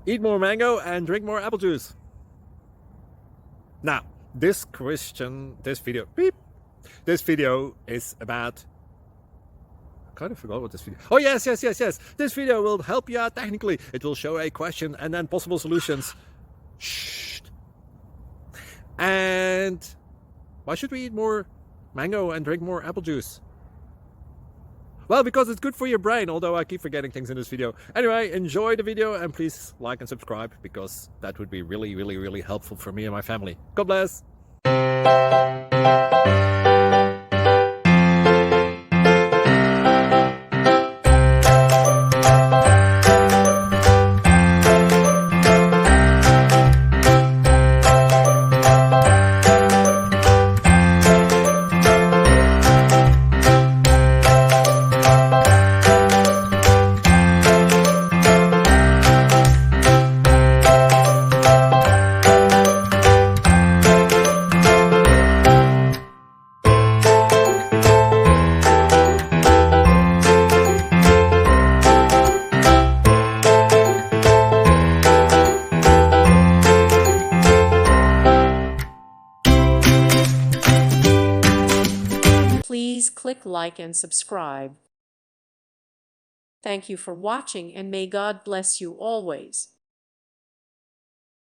Eat more mango and drink more apple juice. Now, this video is about, I kind of forgot what this video. Oh, yes. This video will help you out technically. It will show a question and then possible solutions. Shh. And why should we eat more mango and drink more apple juice? Well, because it's good for your brain, although I keep forgetting things in this video. Anyway, enjoy the video and please like and subscribe, because that would be really helpful for me and my family. God bless! Please click like and subscribe. Thank you for watching, and may God bless you always.